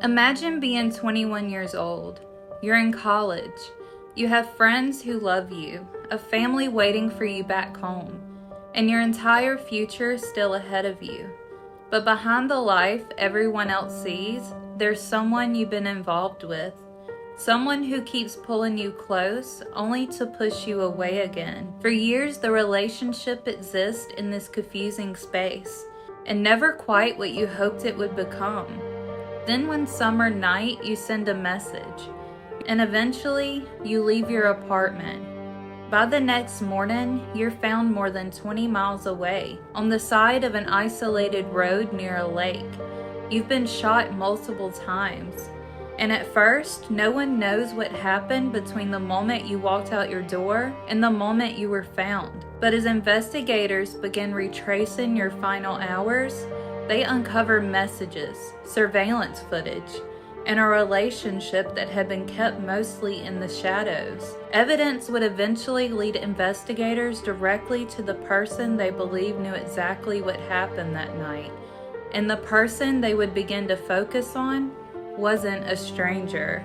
Imagine being 21 years old. You're in college. You have friends who love you, a family waiting for you back home, and your entire future still ahead of you. But behind the life everyone else sees, there's someone you've been involved with. Someone who keeps pulling you close, only to push you away again. For years, the relationship exists in this confusing space, and never quite what you hoped it would become. Then one summer night, you send a message, and eventually, you leave your apartment. By the next morning, you're found more than 20 miles away, on the side of an isolated road near a lake. You've been shot multiple times. And at first, no one knows what happened between the moment you walked out your door and the moment you were found. But as investigators begin retracing your final hours, they uncover messages, surveillance footage, and a relationship that had been kept mostly in the shadows. Evidence would eventually lead investigators directly to the person they believe knew exactly what happened that night. And the person they would begin to focus on wasn't a stranger.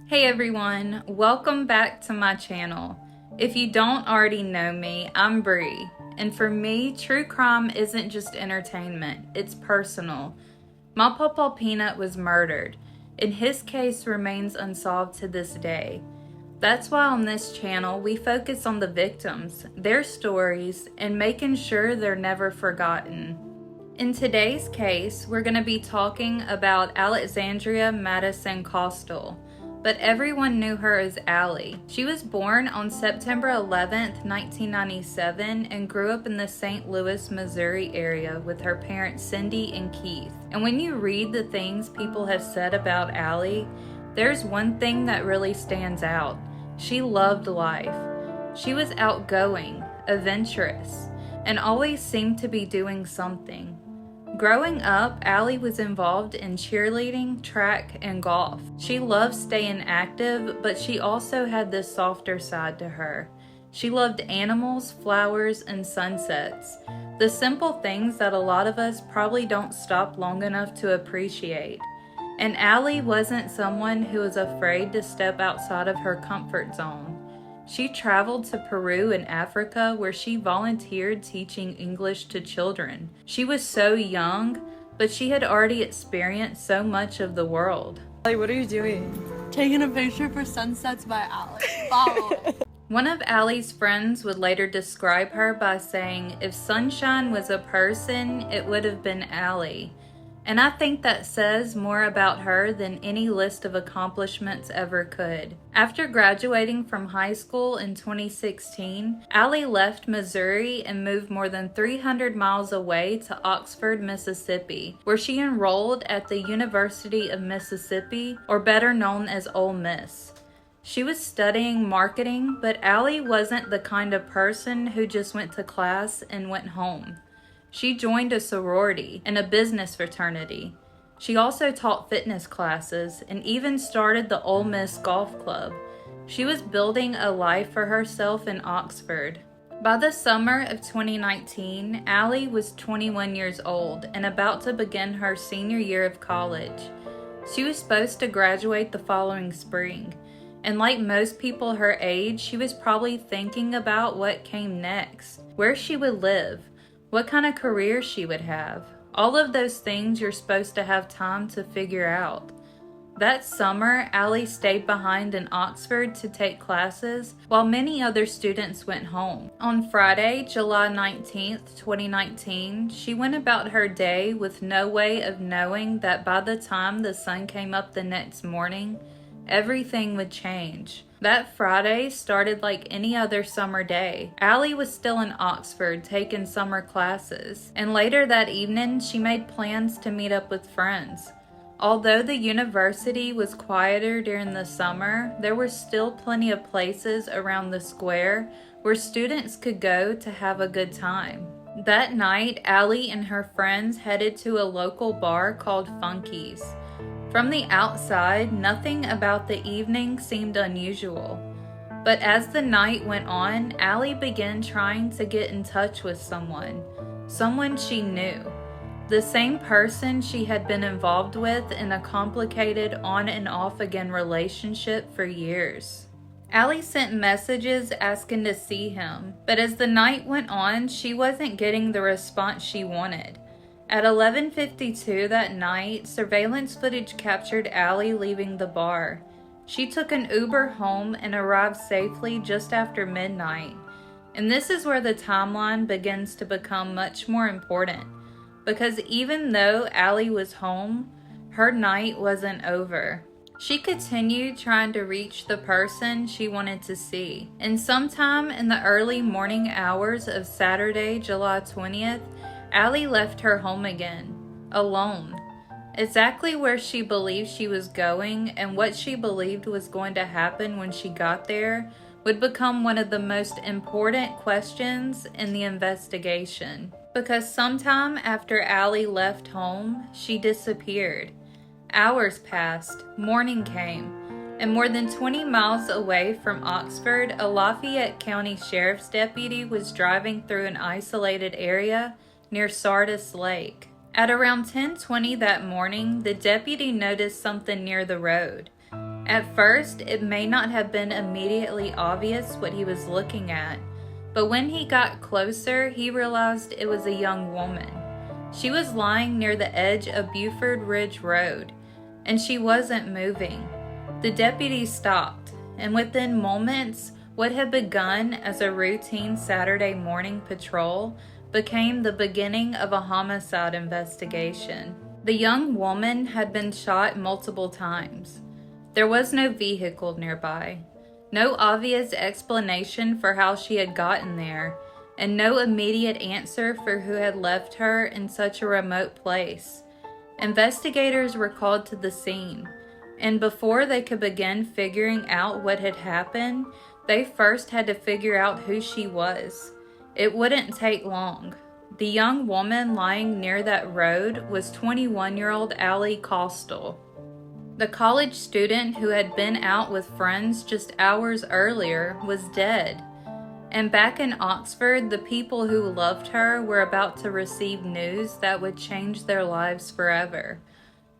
Hey everyone, welcome back to my channel. If you don't already know me, I'm Bree, and for me, true crime isn't just entertainment, it's personal. My Pawpaw Peanut was murdered, and his case remains unsolved to this day. That's why on this channel, we focus on the victims, their stories, and making sure they're never forgotten. In today's case, we're going to be talking about Alexandria Madison Kostial, but everyone knew her as Ally. She was born on September 11th, 1997, and grew up in the St. Louis, Missouri area with her parents Cindy and Keith. And when you read the things people have said about Ally, there's one thing that really stands out. She loved life. She was outgoing, adventurous, and always seemed to be doing something. Growing up, Ally was involved in cheerleading, track, and golf. She loved staying active, but she also had this softer side to her. She loved animals, flowers, and sunsets. The simple things that a lot of us probably don't stop long enough to appreciate. And Ally wasn't someone who was afraid to step outside of her comfort zone. She traveled to Peru and Africa where she volunteered teaching English to children. She was so young, but she had already experienced so much of the world. Ally, what are you doing? Taking a picture for Sunsets by Ally. Follow. One of Ally's friends would later describe her by saying, if sunshine was a person, it would have been Ally. And I think that says more about her than any list of accomplishments ever could. After graduating from high school in 2016, Ally left Missouri and moved more than 300 miles away to Oxford, Mississippi, where she enrolled at the University of Mississippi, or better known as Ole Miss. She was studying marketing, but Ally wasn't the kind of person who just went to class and went home. She joined a sorority and a business fraternity. She also taught fitness classes and even started the Ole Miss Golf Club. She was building a life for herself in Oxford. By the summer of 2019, Ally was 21 years old and about to begin her senior year of college. She was supposed to graduate the following spring, and like most people her age, she was probably thinking about what came next, where she would live, what kind of career she would have. All of those things you're supposed to have time to figure out. That summer, Ally stayed behind in Oxford to take classes while many other students went home. On Friday, July 19th, 2019, she went about her day with no way of knowing that by the time the sun came up the next morning, everything would change. That Friday started like any other summer day. Ally was still in Oxford taking summer classes, and later that evening she made plans to meet up with friends. Although the university was quieter during the summer, there were still plenty of places around the square where students could go to have a good time. That night, Ally and her friends headed to a local bar called Funky's. From the outside, nothing about the evening seemed unusual. But as the night went on, Ally began trying to get in touch with someone she knew, the same person she had been involved with in a complicated on and off again relationship for years. Ally sent messages asking to see him, but as the night went on, she wasn't getting the response she wanted. At 11:52 that night, surveillance footage captured Ally leaving the bar. She took an Uber home and arrived safely just after midnight. And this is where the timeline begins to become much more important, because even though Ally was home, her night wasn't over. She continued trying to reach the person she wanted to see. And sometime in the early morning hours of Saturday, July 20th, Ally left her home again, alone. Exactly where she believed she was going and what she believed was going to happen when she got there would become one of the most important questions in the investigation. Because sometime after Ally left home, she disappeared. Hours passed, morning came, and more than 20 miles away from Oxford, a Lafayette County Sheriff's deputy was driving through an isolated area near Sardis Lake. At around 10:20 that morning, the deputy noticed something near the road. At first, it may not have been immediately obvious what he was looking at, but when he got closer, he realized it was a young woman. She was lying near the edge of Buford Ridge Road, and she wasn't moving. The deputy stopped, and within moments, what had begun as a routine Saturday morning patrol became the beginning of a homicide investigation. The young woman had been shot multiple times. There was no vehicle nearby, no obvious explanation for how she had gotten there, and no immediate answer for who had left her in such a remote place. Investigators were called to the scene, and before they could begin figuring out what had happened, they first had to figure out who she was. It wouldn't take long. The young woman lying near that road was 21-year-old Ally Kostial, the college student who had been out with friends just hours earlier was dead. And back in Oxford, the people who loved her were about to receive news that would change their lives forever.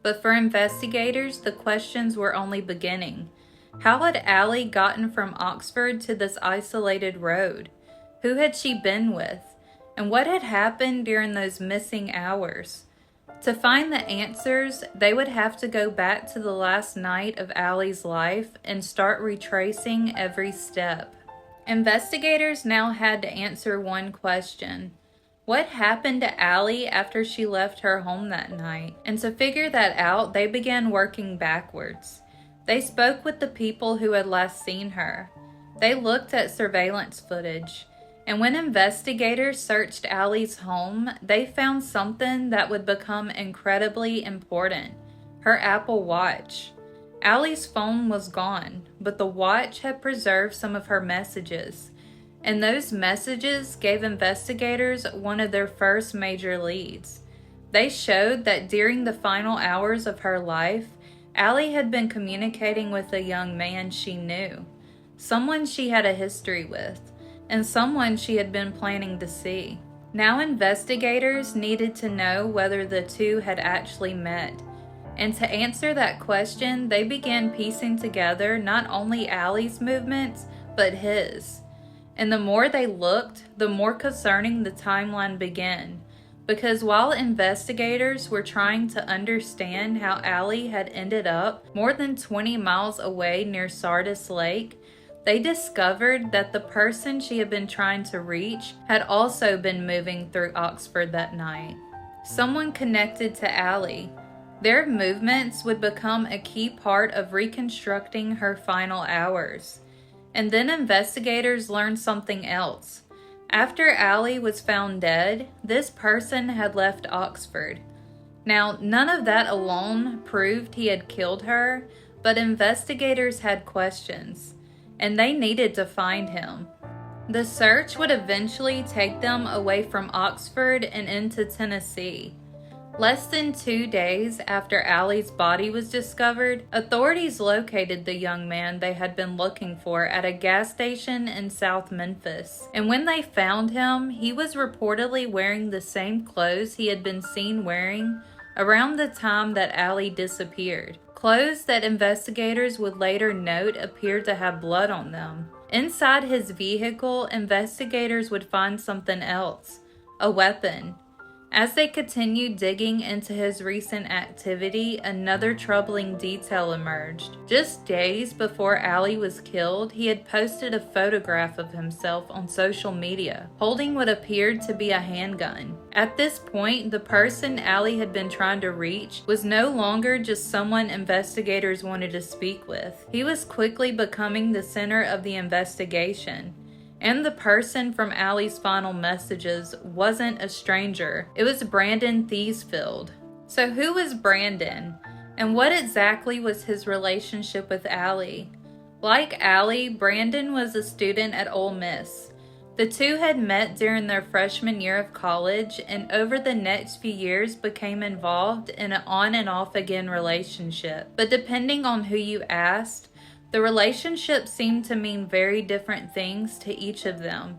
But for investigators, the questions were only beginning. How had Ally gotten from Oxford to this isolated road? Who had she been with? And what had happened during those missing hours? To find the answers, they would have to go back to the last night of Ally's life and start retracing every step. Investigators now had to answer one question. What happened to Ally after she left her home that night? And to figure that out, they began working backwards. They spoke with the people who had last seen her. They looked at surveillance footage. And when investigators searched Ally's home, they found something that would become incredibly important: her Apple Watch. Ally's phone was gone, but the watch had preserved some of her messages. And those messages gave investigators one of their first major leads. They showed that during the final hours of her life, Ally had been communicating with a young man she knew, someone she had a history with, and someone she had been planning to see. Now investigators needed to know whether the two had actually met. And to answer that question, they began piecing together not only Ally's movements, but his. And the more they looked, the more concerning the timeline began. Because while investigators were trying to understand how Ally had ended up more than 20 miles away near Sardis Lake, they discovered that the person she had been trying to reach had also been moving through Oxford that night. Someone connected to Ally. Their movements would become a key part of reconstructing her final hours. And then investigators learned something else. After Ally was found dead, this person had left Oxford. Now, none of that alone proved he had killed her, but investigators had questions, and they needed to find him. The search would eventually take them away from Oxford and into Tennessee. Less than 2 days after Ally's body was discovered, authorities located the young man they had been looking for at a gas station in South Memphis. And when they found him, he was reportedly wearing the same clothes he had been seen wearing around the time that Ally disappeared. Clothes that investigators would later note appeared to have blood on them. Inside his vehicle, investigators would find something else, a weapon. As they continued digging into his recent activity, another troubling detail emerged. Just days before Ally was killed, he had posted a photograph of himself on social media, holding what appeared to be a handgun. At this point, the person Ally had been trying to reach was no longer just someone investigators wanted to speak with. He was quickly becoming the center of the investigation. And the person from Ally's final messages wasn't a stranger. It was Brandon Thiesfield. So who was Brandon? And what exactly was his relationship with Ally? Like Ally, Brandon was a student at Ole Miss. The two had met during their freshman year of college and over the next few years became involved in an on and off again relationship. But depending on who you asked, the relationship seemed to mean very different things to each of them.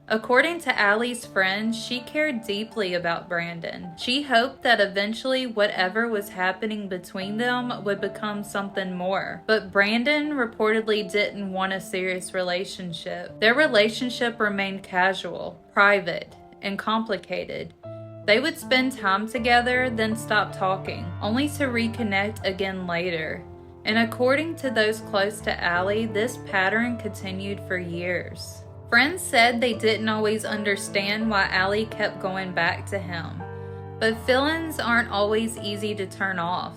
According to Ally's friend, she cared deeply about Brandon. She hoped that eventually whatever was happening between them would become something more. But Brandon reportedly didn't want a serious relationship. Their relationship remained casual, private, and complicated. They would spend time together, then stop talking, only to reconnect again later. And according to those close to Ally, this pattern continued for years. Friends said they didn't always understand why Ally kept going back to him. But feelings aren't always easy to turn off.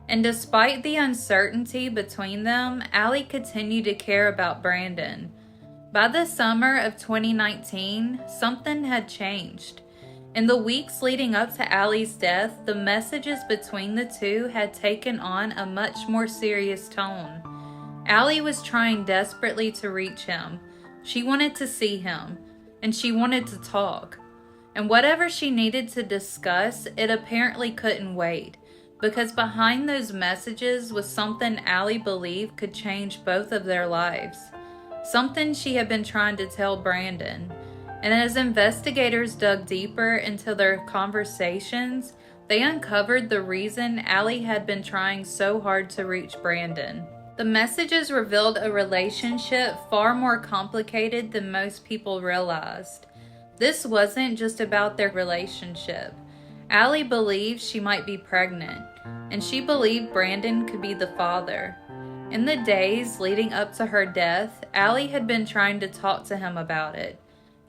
And despite the uncertainty between them, Ally continued to care about Brandon. By the summer of 2019, something had changed. In the weeks leading up to Ally's death, the messages between the two had taken on a much more serious tone. Ally was trying desperately to reach him. She wanted to see him, and she wanted to talk. And whatever she needed to discuss, it apparently couldn't wait, because behind those messages was something Ally believed could change both of their lives. Something she had been trying to tell Brandon. And as investigators dug deeper into their conversations, they uncovered the reason Ally had been trying so hard to reach Brandon. The messages revealed a relationship far more complicated than most people realized. This wasn't just about their relationship. Ally believed she might be pregnant, and she believed Brandon could be the father. In the days leading up to her death, Ally had been trying to talk to him about it.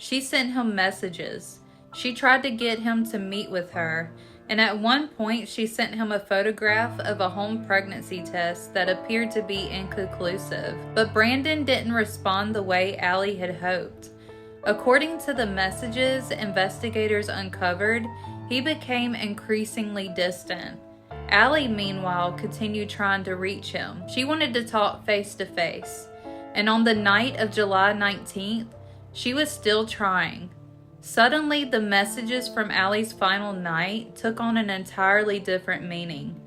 She sent him messages. She tried to get him to meet with her, and at one point she sent him a photograph of a home pregnancy test that appeared to be inconclusive. But Brandon didn't respond the way Ally had hoped. According to the messages investigators uncovered, he became increasingly distant. Ally, meanwhile, continued trying to reach him. She wanted to talk face to face. And on the night of July 19th, she was still trying. Suddenly, the messages from Ally's final night took on an entirely different meaning.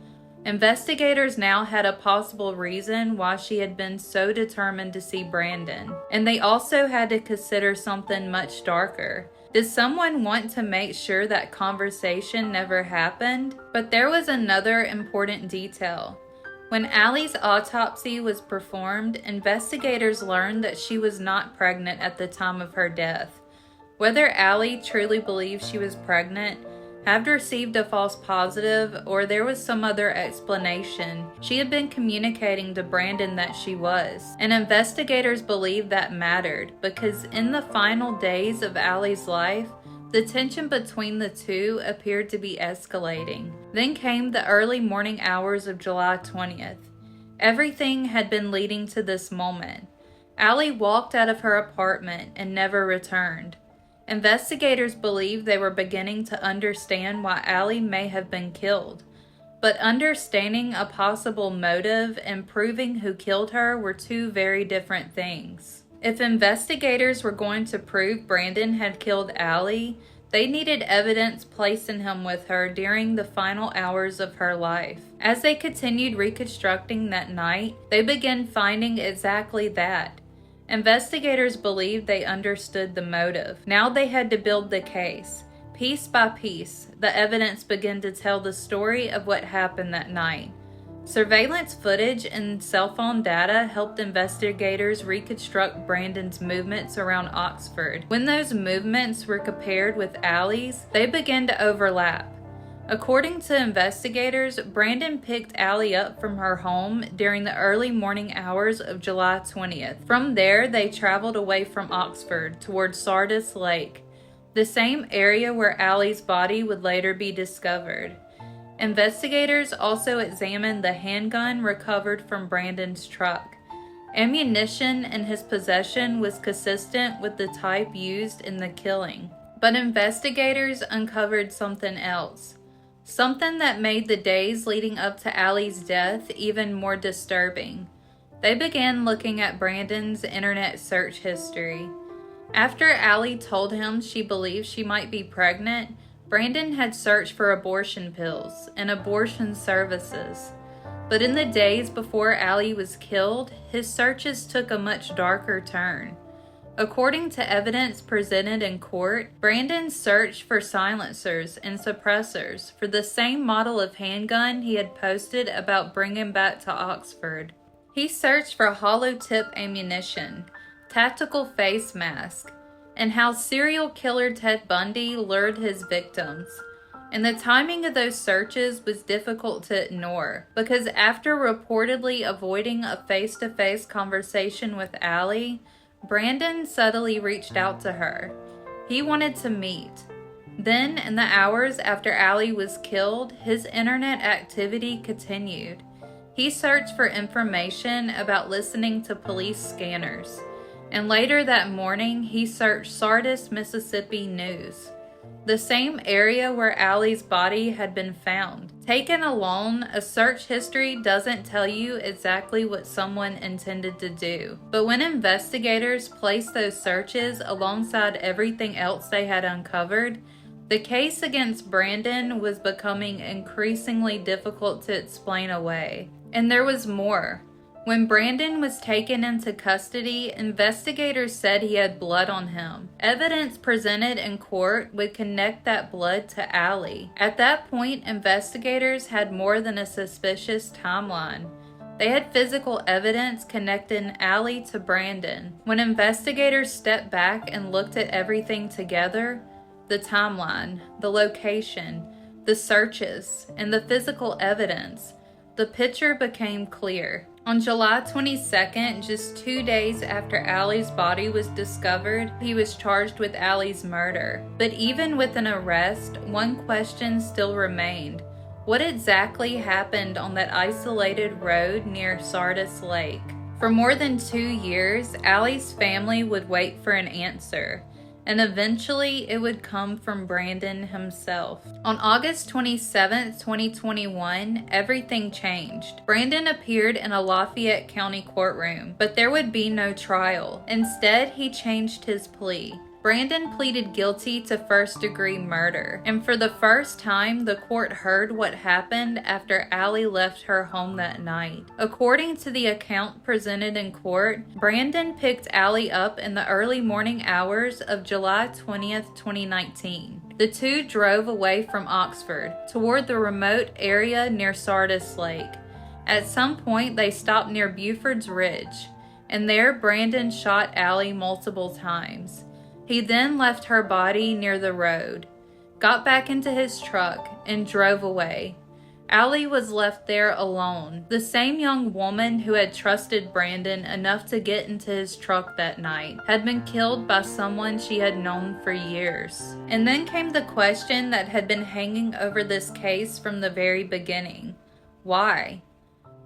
Investigators now had a possible reason why she had been so determined to see Brandon, and they also had to consider something much darker. Did someone want to make sure that conversation never happened? But there was another important detail. When Ally's autopsy was performed, investigators learned that she was not pregnant at the time of her death. Whether Ally truly believed she was pregnant, had received a false positive, or there was some other explanation, she had been communicating to Brandon that she was. And investigators believed that mattered, because in the final days of Ally's life, the tension between the two appeared to be escalating. Then came the early morning hours of July 20th. Everything had been leading to this moment. Ally walked out of her apartment and never returned. Investigators believed they were beginning to understand why Ally may have been killed. But understanding a possible motive and proving who killed her were two very different things. If investigators were going to prove Brandon had killed Ally, They needed evidence placing him with her during the final hours of her life. As they continued reconstructing that night, they began finding exactly that. Investigators believed they understood the motive. Now they had to build the case. Piece by piece, the evidence began to tell the story of what happened that night. Surveillance footage and cell phone data helped investigators reconstruct Brandon's movements around Oxford. When those movements were compared with Ally's, they began to overlap. According to investigators, Brandon picked Ally up from her home during the early morning hours of July 20th. From there, they traveled away from Oxford toward Sardis Lake, the same area where Ally's body would later be discovered. Investigators also examined the handgun recovered from Brandon's truck. Ammunition in his possession was consistent with the type used in the killing. But investigators uncovered something else. Something that made the days leading up to Ally's death even more disturbing. They began looking at Brandon's internet search history. After Ally told him she believed she might be pregnant, Brandon had searched for abortion pills and abortion services. But in the days before Ally was killed, his searches took a much darker turn. According to evidence presented in court, Brandon searched for silencers and suppressors for the same model of handgun he had posted about bringing back to Oxford. He searched for hollow tip ammunition, tactical face mask, and how serial killer Ted Bundy lured his victims. And the timing of those searches was difficult to ignore, because after reportedly avoiding a face-to-face conversation with Ally, Brandon subtly reached out to her. He wanted to meet. Then, in the hours after Ally was killed, his internet activity continued. He searched for information about listening to police scanners. And later that morning, he searched Sardis, Mississippi news, the same area where Ally's body had been found. Taken alone, a search history doesn't tell you exactly what someone intended to do. But when investigators placed those searches alongside everything else they had uncovered, the case against Brandon was becoming increasingly difficult to explain away. And there was more. When Brandon was taken into custody, investigators said he had blood on him. Evidence presented in court would connect that blood to Ally. At that point, investigators had more than a suspicious timeline. They had physical evidence connecting Ally to Brandon. When investigators stepped back and looked at everything together, the timeline, the location, the searches, and the physical evidence, the picture became clear. On July 22nd, just 2 days after Ally's body was discovered, he was charged with Ally's murder. But even with an arrest, one question still remained. What exactly happened on that isolated road near Sardis Lake? For more than 2 years, Ally's family would wait for an answer. And eventually it would come from Brandon himself. On August 27, 2021, everything changed. Brandon appeared in a Lafayette County courtroom, but there would be no trial. Instead, he changed his plea. Brandon pleaded guilty to first-degree murder, and for the first time, the court heard what happened after Ally left her home that night. According to the account presented in court, Brandon picked Ally up in the early morning hours of July 20th, 2019. The two drove away from Oxford, toward the remote area near Sardis Lake. At some point, they stopped near Buford's Ridge, and there Brandon shot Ally multiple times. He then left her body near the road, got back into his truck, and drove away. Ally was left there alone. The same young woman who had trusted Brandon enough to get into his truck that night had been killed by someone she had known for years. And then came the question that had been hanging over this case from the very beginning. Why?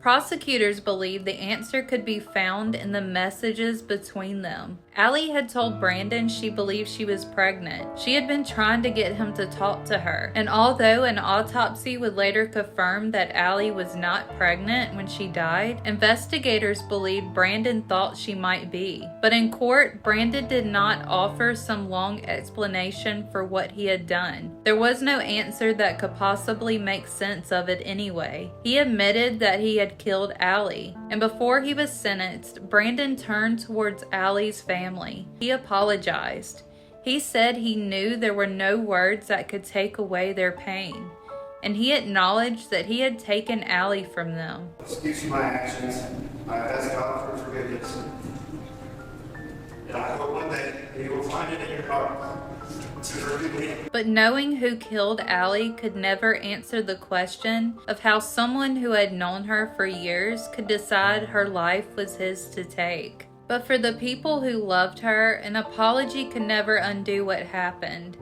Prosecutors believe the answer could be found in the messages between them. Ally had told Brandon she believed she was pregnant. She had been trying to get him to talk to her, and although an autopsy would later confirm that Ally was not pregnant when she died, investigators believed Brandon thought she might be. But in court, Brandon did not offer some long explanation for what he had done. There was no answer that could possibly make sense of it anyway. He admitted that he had killed Ally, and before he was sentenced, Brandon turned towards Ally's family. He apologized. He said he knew there were no words that could take away their pain, and he acknowledged that he had taken Ally from them. Excuse my actions. I ask God for forgiveness. And I hope one day He will find it in your heart to forgive me. But knowing who killed Ally could never answer the question of how someone who had known her for years could decide her life was his to take. But for the people who loved her, an apology could never undo what happened.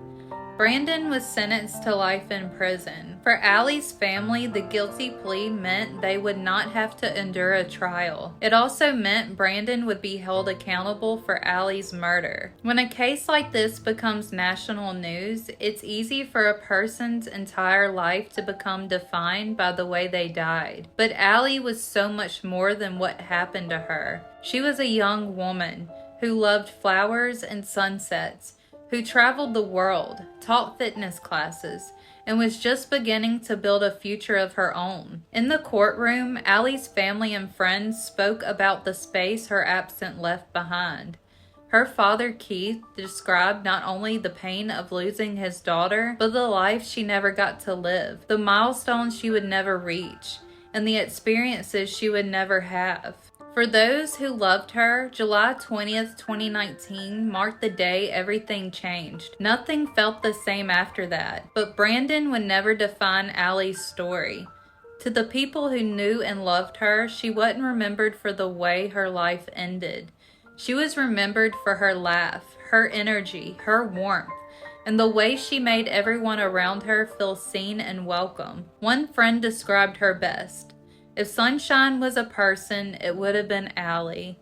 Brandon was sentenced to life in prison. For Ally's family, the guilty plea meant they would not have to endure a trial. It also meant Brandon would be held accountable for Ally's murder. When a case like this becomes national news, it's easy for a person's entire life to become defined by the way they died. But Ally was so much more than what happened to her. She was a young woman who loved flowers and sunsets, who traveled the world, taught fitness classes, and was just beginning to build a future of her own. In the courtroom, Ally's family and friends spoke about the space her absence left behind. Her father, Keith, described not only the pain of losing his daughter, but the life she never got to live, the milestones she would never reach, and the experiences she would never have. For those who loved her, July 20th, 2019 marked the day everything changed. Nothing felt the same after that, but Brandon would never define Ally's story. To the people who knew and loved her, she wasn't remembered for the way her life ended. She was remembered for her laugh, her energy, her warmth, and the way she made everyone around her feel seen and welcome. One friend described her best. If Sunshine was a person, it would have been Ally.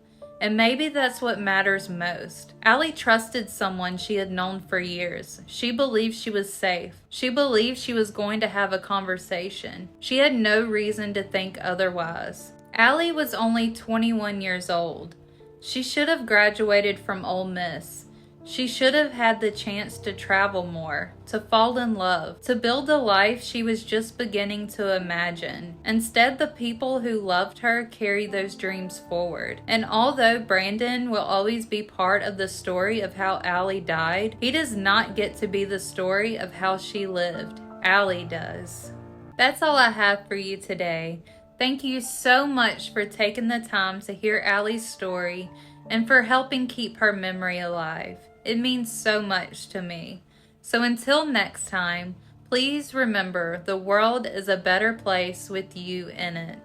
And maybe that's what matters most. Ally trusted someone she had known for years. She believed she was safe. She believed she was going to have a conversation. She had no reason to think otherwise. Ally was only 21 years old. She should have graduated from Ole Miss. She should have had the chance to travel more, to fall in love, to build the life she was just beginning to imagine. Instead, the people who loved her carried those dreams forward. And although Brandon will always be part of the story of how Ally died, he does not get to be the story of how she lived. Ally does. That's all I have for you today. Thank you so much for taking the time to hear Ally's story and for helping keep her memory alive. It means so much to me. So until next time, please remember the world is a better place with you in it.